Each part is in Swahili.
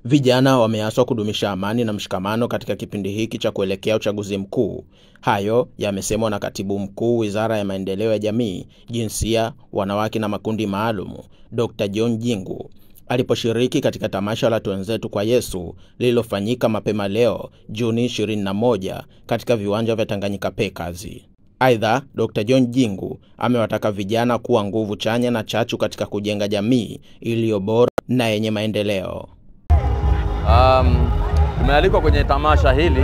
Vijana wameaswa kudumisha amani na mshikamano katika kipindi hiki cha kuelekea uchaguzi mkuu. Hayo yamesemwa na Katibu Mkuu Wizara ya Maendeleo ya Jamii, Jinsia, Wanawake na Makundi Maalum, Dr. John Jingu, aliposhiriki katika tamasha la Twenzetu kwa Yesu lililofanyika mapema leo Juni 21 katika viwanja vya Tanganyika Packers. Aidha, Dr. John Jingu amewataka vijana kuwa nguvu chanya na chachu katika kujenga jamii iliyo bora na yenye maendeleo. Tumealikwa kwenye tamasha hili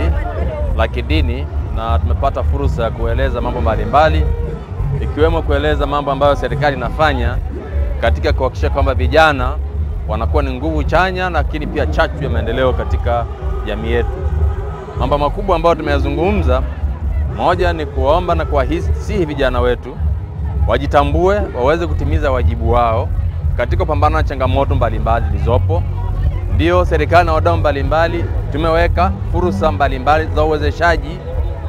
la kidini na tumepata fursa ya kueleza mambo mbalimbali, ikiwemo kueleza mambo ambayo serikali inafanya katika kuhakikisha kwamba vijana wanakuwa ni nguvu chanya, lakini pia chachu ya maendeleo katika jamii yetu. Mambo makubwa ambayo tumeyazungumza, moja ni kuomba na kuwasihi vijana wetu wajitambue, waweze kutimiza wajibu wao katika kupambana na changamoto mbalimbali zilizopo. Ndio serikali na wadau mbalimbali tumeweka fursa mbalimbali za uwezeshaji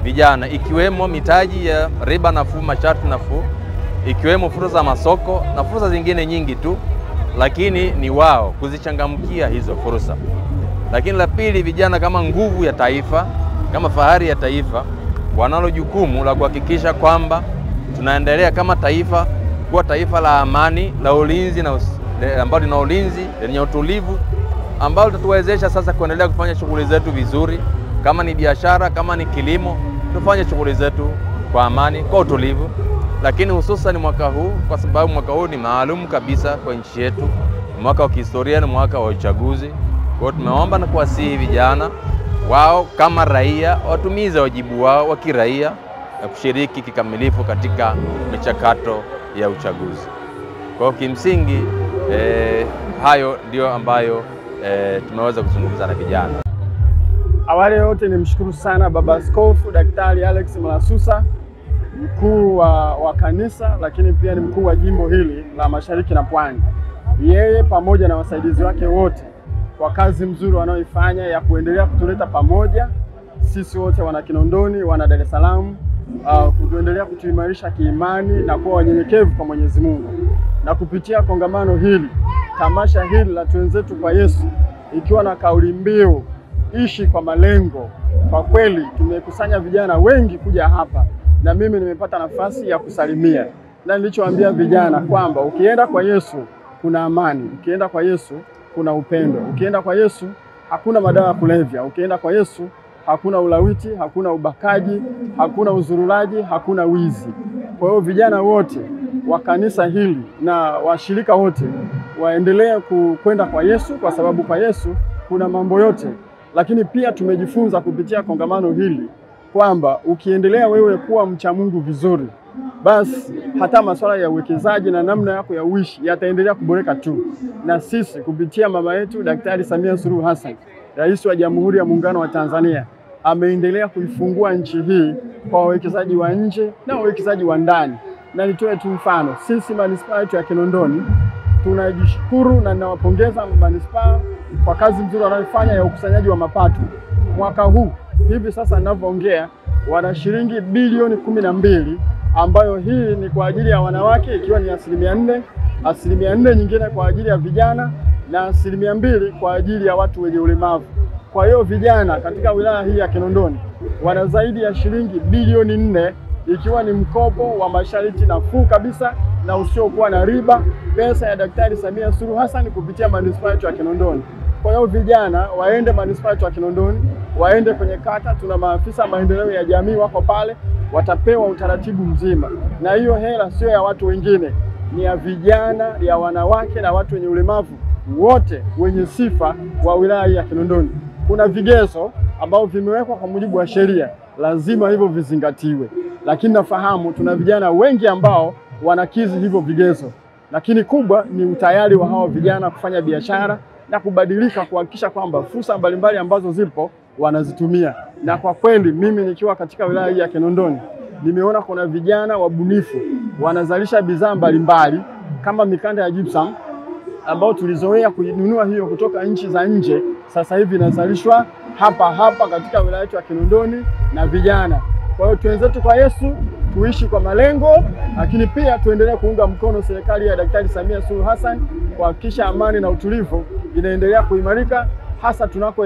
vijana, ikiwemo mitaji ya riba nafuu, masharti nafuu, ikiwemo fursa za masoko na fursa zingine nyingi tu, lakini ni wao kuzichangamkia hizo fursa. Lakini la pili, vijana kama nguvu ya taifa, kama fahari ya taifa, wanalo jukumu la kuhakikisha kwamba tunaendelea kama taifa kuwa taifa la amani, la ulinzi na ambalo lina ulinzi, lenye utulivu, ambalo tutatuwezesha sasa kuendelea kufanya shughuli zetu vizuri. Kama ni biashara, kama ni kilimo, tufanye shughuli zetu kwa amani, kwa utulivu. Lakini hususan mwaka huu, kwa sababu mwaka huu ni maalum kabisa kwa nchi yetu, mwaka wa kihistoria, ni mwaka wa uchaguzi. Kwa hiyo tumeomba na kuwasihi vijana wao kama raia watumize wajibu wao wa kiraia na kushiriki kikamilifu katika michakato ya uchaguzi. Kwa hiyo kimsingi hayo ndio ambayo tumeweza kuzungumza na vijana. Awali yote nimshukuru sana Baba Askofu Daktari Alex Malasusa, mkuu wa kanisa, lakini pia ni mkuu wa jimbo hili la Mashariki na Pwani. Yeye pamoja na wasaidizi wake wote kwa kazi mzuri wanaoifanya ya kuendelea kutuleta pamoja sisi wote wana Kinondoni, wana Dar es Salaam, kuendelea kutuimarisha kiimani na kuwa wanyenyekevu kwa Mwenyezi Mungu. Na kupitia kongamano hili, tamasha hili la Twenzetu kwa Yesu, ikiwa na kauli mbiu ishi kwa malengo, kwa kweli tumekusanya vijana wengi kuja hapa, na mimi nimepata nafasi ya kusalimia. Na nilichoambia vijana kwamba ukienda kwa Yesu kuna amani, ukienda kwa Yesu kuna upendo, ukienda kwa Yesu hakuna madawa ya kulevya, ukienda kwa Yesu hakuna ulawiti, hakuna ubakaji, hakuna uzurulaji, hakuna wizi. Kwa hiyo vijana wote wa kanisa hili na washirika wote waendelee kwenda kwa Yesu, kwa sababu kwa Yesu kuna mambo yote. Lakini pia tumejifunza kupitia kongamano hili kwamba ukiendelea wewe kuwa mcha Mungu vizuri, basi hata masuala ya uwekezaji na namna yako ya uishi yataendelea kuboreka tu. Na sisi kupitia mama yetu Daktari Samia Suluhu Hassan, Rais wa Jamhuri ya Muungano wa Tanzania, ameendelea kuifungua nchi hii kwa wawekezaji wa nje na wawekezaji wa ndani. Na nitoe tu mfano, sisi manispaa yetu ya Kinondoni tunajishukuru na ninawapongeza manispaa kwa kazi nzuri wanayofanya ya ukusanyaji wa mapato. Mwaka huu hivi sasa ninavyoongea wana shilingi bilioni 12, ambayo hii ni kwa ajili ya wanawake ikiwa ni 4%, 4% nyingine kwa ajili ya vijana na 2% kwa ajili ya watu wenye ulemavu. Kwa hiyo vijana katika wilaya hii ya Kinondoni wana zaidi ya shilingi bilioni 4, ikiwa ni mkopo wa masharti nafuu kabisa na usiokuwa na riba, pesa ya Daktari Samia Suluhu Hassan kupitia manispaa yetu ya Kinondoni. Kwa hiyo vijana waende manispaa yetu ya Kinondoni, waende kwenye kata, tuna maafisa maendeleo ya jamii wako pale, watapewa utaratibu mzima. Na hiyo hela sio ya watu wengine, ni ya vijana, ya wanawake na watu wenye ulemavu wote wenye sifa wa wilaya ya Kinondoni. Kuna vigezo ambao vimewekwa kwa mujibu wa sheria, lazima hivyo vizingatiwe. Lakini nafahamu tuna vijana wengi ambao wanakizi hivyo vigezo. Lakini kubwa ni utayari wa hao vijana kufanya biashara na kubadilika, kuhakikisha kwamba fursa mbalimbali ambazo zipo wanazitumia. Na kwa kweli mimi nikiwa katika wilaya hii ya Kinondoni nimeona kuna vijana wabunifu wanazalisha bidhaa mbalimbali kama mikanda ya gypsum ambao tulizoea kununua hiyo kutoka nchi za nje, sasa hivi inazalishwa hapa katika wilaya yetu ya Kinondoni na vijana. Kwa hiyo Twenzetu kwa Yesu, tuishi kwa malengo, lakini pia tuendelee kuunga mkono serikali ya Daktari Samia Suluhu Hassan kuhakikisha amani na utulivu inaendelea kuimarika hasa tunako